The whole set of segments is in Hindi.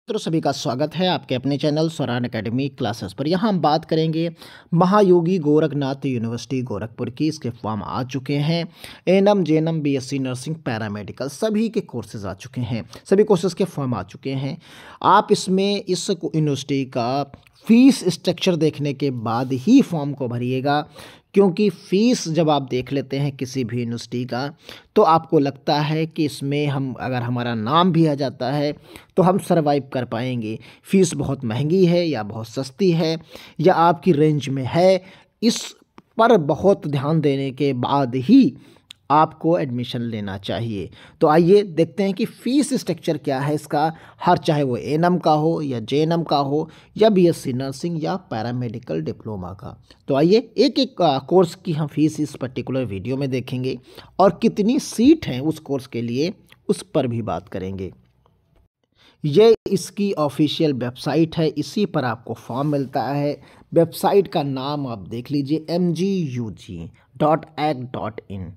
मित्रों सभी का स्वागत है आपके अपने चैनल स्वरान एकेडमी क्लासेस पर। यहाँ हम बात करेंगे महायोगी गोरखनाथ यूनिवर्सिटी गोरखपुर की। इसके फॉर्म आ चुके हैं। ANM JNM BSc nursing paramedical सभी के कोर्सेज आ चुके हैं, सभी कोर्सेज के फॉर्म आ चुके हैं। आप इसमें इस यूनिवर्सिटी का फीस स्ट्रक्चर देखने के बाद ही फॉर्म को भरिएगा, क्योंकि फ़ीस जब आप देख लेते हैं किसी भी यूनिवर्सिटी का तो आपको लगता है कि इसमें हम अगर हमारा नाम भी आ जाता है तो हम सरवाइव कर पाएंगे। फ़ीस बहुत महंगी है या बहुत सस्ती है या आपकी रेंज में है, इस पर बहुत ध्यान देने के बाद ही आपको एडमिशन लेना चाहिए। तो आइए देखते हैं कि फ़ीस स्ट्रक्चर क्या है इसका, हर चाहे वो एएनएम का हो या जेएनएम का हो या बीएससी नर्सिंग या पैरामेडिकल डिप्लोमा का। तो आइए एक एक कोर्स की हम फीस इस पर्टिकुलर वीडियो में देखेंगे और कितनी सीट हैं उस कोर्स के लिए उस पर भी बात करेंगे। ये इसकी ऑफिशियल वेबसाइट है, इसी पर आपको फॉर्म मिलता है। वेबसाइट का नाम आप देख लीजिए mgug.ac.in।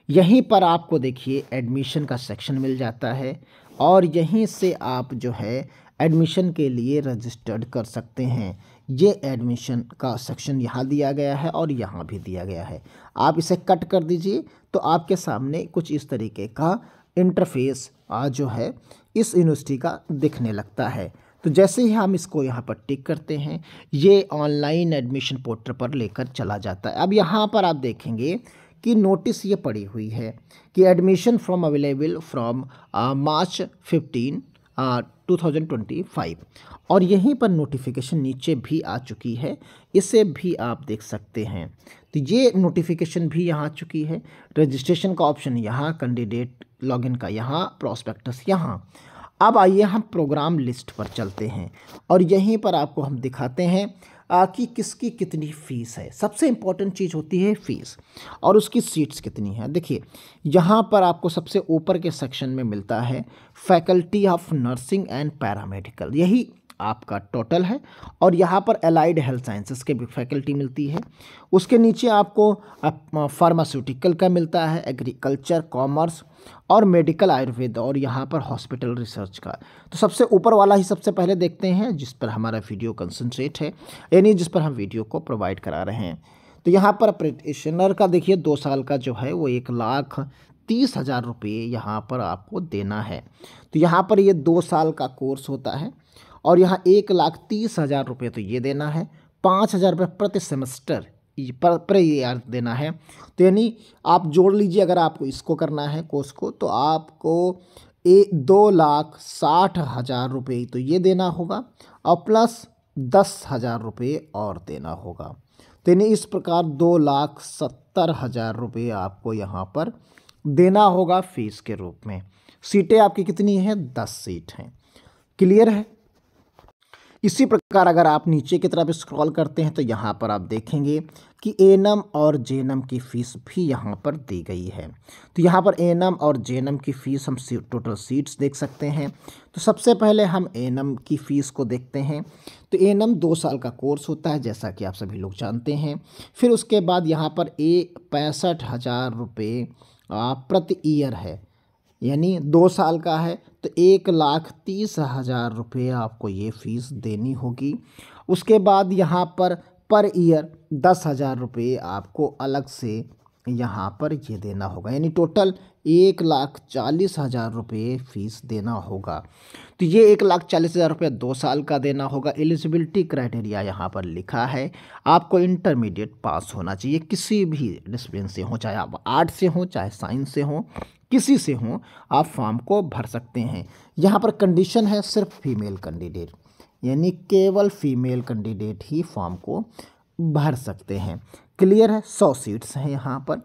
यहीं पर आपको देखिए एडमिशन का सेक्शन मिल जाता है और यहीं से आप जो है एडमिशन के लिए रजिस्टर्ड कर सकते हैं। ये एडमिशन का सेक्शन यहाँ दिया गया है और यहाँ भी दिया गया है। आप इसे कट कर दीजिए तो आपके सामने कुछ इस तरीके का इंटरफेस जो है इस यूनिवर्सिटी का दिखने लगता है। तो जैसे ही हम इसको यहाँ पर टिक करते हैं ये ऑनलाइन एडमिशन पोर्टल पर लेकर चला जाता है। अब यहाँ पर आप देखेंगे कि नोटिस ये पड़ी हुई है कि admission from available from March 15 2025 और यहीं पर नोटिफिकेशन नीचे भी आ चुकी है, इसे भी आप देख सकते हैं। तो ये नोटिफिकेशन भी यहाँ आ चुकी है। रजिस्ट्रेशन का ऑप्शन यहाँ, कैंडिडेट लॉगिन का यहाँ, प्रॉस्पेक्टस यहाँ। अब आइए हम प्रोग्राम लिस्ट पर चलते हैं और यहीं पर आपको हम दिखाते हैं कि किसकी कितनी फ़ीस है। सबसे इम्पॉर्टेंट चीज़ होती है फ़ीस और उसकी सीट्स कितनी है। देखिए यहाँ पर आपको सबसे ऊपर के सेक्शन में मिलता है faculty of nursing and paramedical, यही आपका टोटल है। और यहाँ पर एलाइड हेल्थ साइंसेस के भी फैकल्टी मिलती है। उसके नीचे आपको फार्मास्यूटिकल का मिलता है, एग्रीकल्चर, कॉमर्स और मेडिकल आयुर्वेद और यहाँ पर हॉस्पिटल रिसर्च का। तो सबसे ऊपर वाला ही सबसे पहले देखते हैं जिस पर हमारा वीडियो कंसंट्रेट है, यानी जिस पर हम वीडियो को प्रोवाइड करा रहे हैं। तो यहाँ पर प्रैक्टिशनर का देखिए 2 साल का जो है वो 1,30,000 रुपये यहाँ पर आपको देना है। तो यहाँ पर ये 2 साल का कोर्स होता है और यहाँ 1,30,000 रुपये तो ये देना है, 5,000 रुपये प्रति सेमेस्टर पर ईयर देना है। तो यानी आप जोड़ लीजिए, अगर आपको इसको करना है कोर्स को तो आपको 2,60,000 रुपये तो ये देना होगा और प्लस 10,000 रुपये और देना होगा। तो यानी इस प्रकार 2,70,000 रुपये आपको यहाँ पर देना होगा फीस के रूप में। सीटें आपकी कितनी हैं? 10 सीट हैं। क्लियर है? इसी प्रकार अगर आप नीचे की तरफ स्क्रॉल करते हैं तो यहाँ पर आप देखेंगे कि एएनएम और जेएनएम की फ़ीस भी यहाँ पर दी गई है। तो यहाँ पर एएनएम और जेएनएम की फ़ीस हम टोटल सीट्स देख सकते हैं। तो सबसे पहले हम एएनएम की फ़ीस को देखते हैं। तो एएनएम 2 साल का कोर्स होता है जैसा कि आप सभी लोग जानते हैं। फिर उसके बाद यहाँ पर 65,000 रुपये प्रति ईयर है, यानी 2 साल का है तो 1,30,000 रुपये आपको ये फ़ीस देनी होगी। उसके बाद यहाँ पर ईयर 10,000 रुपये आपको अलग से यहाँ पर ये देना होगा, यानी टोटल 1,40,000 रुपये फ़ीस देना होगा। तो ये 1,40,000 रुपये 2 साल का देना होगा। एलिजिबिलिटी क्राइटेरिया यहाँ पर लिखा है, आपको इंटरमीडिएट पास होना चाहिए किसी भी डिसिप्लिन से हो, चाहे आप आर्ट से हो चाहे साइंस से हो, किसी से हो आप फॉर्म को भर सकते हैं। यहाँ पर कंडीशन है सिर्फ फीमेल कैंडिडेट, यानी केवल फीमेल कैंडिडेट ही फॉर्म को भर सकते हैं। क्लियर है? 100 सीट्स हैं यहाँ पर।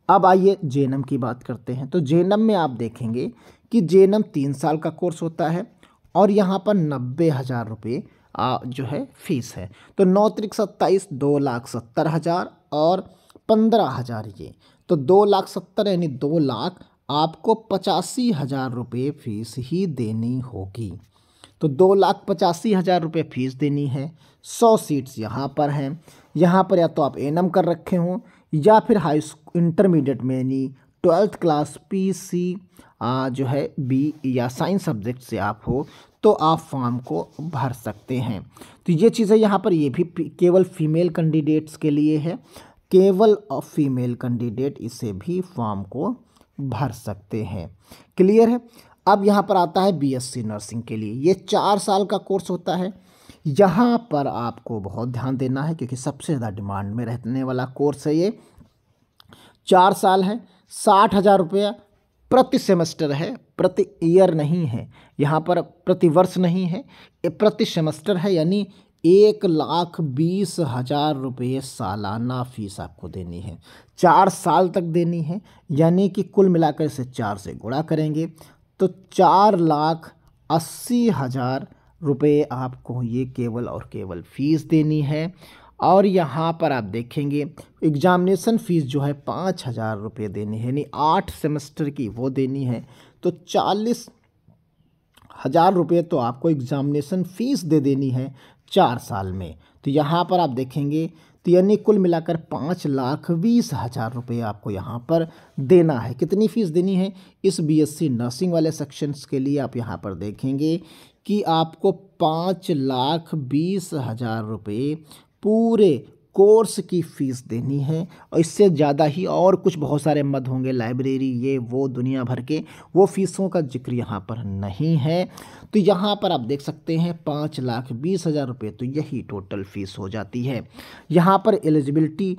अब आइए जेएनएम की बात करते हैं। तो जेएनएम में आप देखेंगे कि जेएनएम 3 साल का कोर्स होता है और यहाँ पर 90,000 रुपये जो है फ़ीस है। तो 9 त्रिक 27 2,70,000 और 15,000 ये, तो 2,70,000 यानी 2 लाख आपको 85,000 रुपये फ़ीस ही देनी होगी। तो 2,85,000 रुपये फ़ीस देनी है। 100 सीट्स यहाँ पर हैं। यहाँ पर या तो आप एएनएम कर रखे हों या फिर हाई इंटरमीडिएट में यानी ट्वेल्थ क्लास PC जो है बी या साइंस सब्जेक्ट से आप हो तो आप फॉर्म को भर सकते हैं। तो ये चीज़ें यहाँ पर ये भी केवल फीमेल कैंडिडेट्स के लिए है, केवल फीमेल कैंडिडेट इसे भी फॉर्म को भर सकते हैं। क्लियर है। अब यहाँ पर आता है BSc नर्सिंग के लिए। ये 4 साल का कोर्स होता है। यहाँ पर आपको बहुत ध्यान देना है क्योंकि सबसे ज़्यादा डिमांड में रहने वाला कोर्स है ये। 4 साल है, 60,000 रुपया प्रति सेमेस्टर है, प्रति ईयर नहीं है, यहाँ पर प्रति वर्ष नहीं है, ये प्रति सेमेस्टर है। यानी 1,20,000 रुपये सालाना फीस आपको देनी है, 4 साल तक देनी है। यानी कि कुल मिलाकर इसे 4 से गुणा करेंगे तो 4,80,000 रुपये आपको ये केवल और केवल फीस देनी है। और यहाँ पर आप देखेंगे एग्जामिनेशन फ़ीस जो है 5,000 रुपये देनी है, यानी 8 सेमेस्टर की वो देनी है। तो 40,000 रुपये तो आपको एग्जामिनेशन फ़ीस दे देनी है 4 साल में। तो यहाँ पर आप देखेंगे तो यानी कुल मिलाकर 5,20,000 रुपये आपको यहाँ पर देना है। कितनी फ़ीस देनी है इस BSc नर्सिंग वाले सेक्शंस के लिए? आप यहाँ पर देखेंगे कि आपको 5,20,000 रुपये पूरे कोर्स की फ़ीस देनी है। और इससे ज़्यादा ही और कुछ बहुत सारे मद होंगे, लाइब्रेरी ये वो दुनिया भर के, वो फ़ीसों का जिक्र यहाँ पर नहीं है। तो यहाँ पर आप देख सकते हैं 5,20,000 रुपये तो यही टोटल फ़ीस हो जाती है। यहाँ पर एलिजिबिलिटी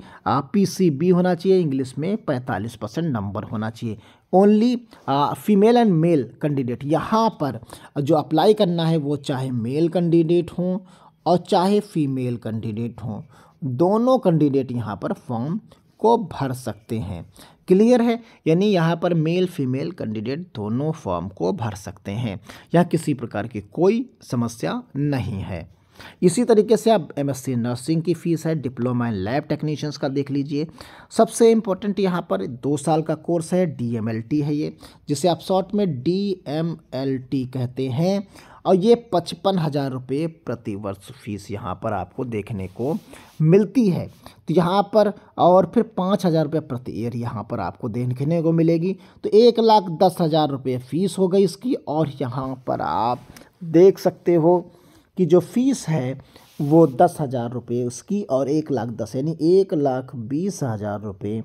PCB होना चाहिए, इंग्लिश में 45% नंबर होना चाहिए। Only female and male candidate यहाँ पर जो अप्लाई करना है वो चाहे मेल कैंडिडेट हों और चाहे फीमेल कैंडिडेट हों, दोनों कैंडिडेट यहाँ पर फॉर्म को भर सकते हैं। क्लियर है। यानी यहाँ पर मेल फीमेल कैंडिडेट दोनों फॉर्म को भर सकते हैं, यहाँ किसी प्रकार की कोई समस्या नहीं है। इसी तरीके से आप MSc नर्सिंग की फ़ीस है, डिप्लोमा इन लैब टेक्नीशियंस का देख लीजिए। सबसे इम्पोर्टेंट यहाँ पर 2 साल का कोर्स है, DMLT है ये, जिसे आप शॉर्ट में DMLT कहते हैं। और ये 55,000 रुपये प्रति वर्ष फीस यहाँ पर आपको देखने को मिलती है। तो यहाँ पर और फिर 5,000 रुपये प्रति ईयर यहाँ पर आपको देखने को मिलेगी। तो 1,10,000 रुपये फ़ीस हो गई इसकी। और यहाँ पर आप देख सकते हो कि जो फ़ीस है वो 10,000 रुपये उसकी और 1,10,000 यानी 1,20,000 रुपये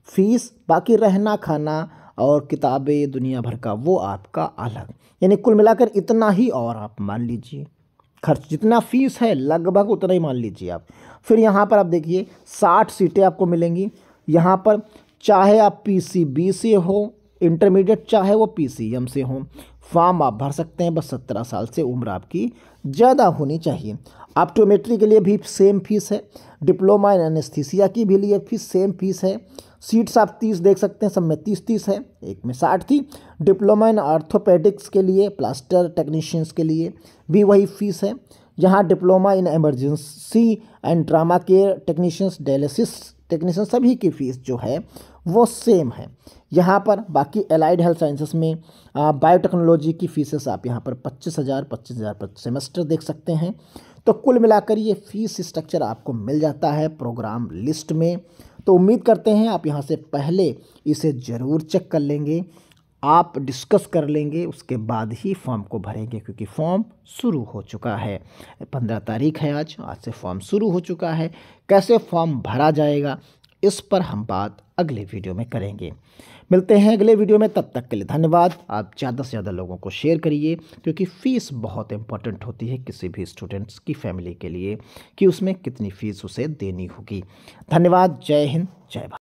फ़ीस। बाकी रहना खाना और किताबें दुनिया भर का वो आपका अलग, यानी कुल मिलाकर इतना ही। और आप मान लीजिए खर्च जितना फ़ीस है लगभग उतना ही मान लीजिए आप। फिर यहाँ पर आप देखिए 60 सीटें आपको मिलेंगी यहाँ पर, चाहे आप PCB से हो इंटरमीडिएट, चाहे वो PCM से हो। फॉर्म आप भर सकते हैं, बस 17 साल से उम्र आपकी ज़्यादा होनी चाहिए। ऑप्टोमेट्री के लिए भी सेम फीस है, डिप्लोमा इन एनेस्थीसिया की भी लिए फीस सेम फीस है। सीट्स आप 30 देख सकते हैं, सब में 30-30 है, एक में 60 थी। डिप्लोमा इन ऑर्थोपेडिक्स के लिए, प्लास्टर टेक्नीशियंस के लिए भी वही फीस है। यहाँ diploma in emergency and trauma care technicians, dialysis technician, सभी की फ़ीस जो है वो सेम है यहाँ पर। बाकी एलाइड हेल्थ साइंसेस में बायोटेक्नोलॉजी की फ़ीसेस आप यहाँ पर 25,000 प्रति सेमेस्टर देख सकते हैं। तो कुल मिलाकर ये फ़ीस स्ट्रक्चर आपको मिल जाता है प्रोग्राम लिस्ट में। तो उम्मीद करते हैं आप यहाँ से पहले इसे ज़रूर चेक कर लेंगे, आप डिस्कस कर लेंगे, उसके बाद ही फॉर्म को भरेंगे क्योंकि फॉर्म शुरू हो चुका है। 15 तारीख है आज से फॉर्म शुरू हो चुका है। कैसे फॉर्म भरा जाएगा इस पर हम बात अगले वीडियो में करेंगे। मिलते हैं अगले वीडियो में, तब तक के लिए धन्यवाद। आप ज़्यादा से ज़्यादा लोगों को शेयर करिए क्योंकि फ़ीस बहुत इंपॉर्टेंट होती है किसी भी स्टूडेंट्स की फैमिली के लिए कि उसमें कितनी फ़ीस उसे देनी होगी। धन्यवाद। जय हिंद, जय भारत।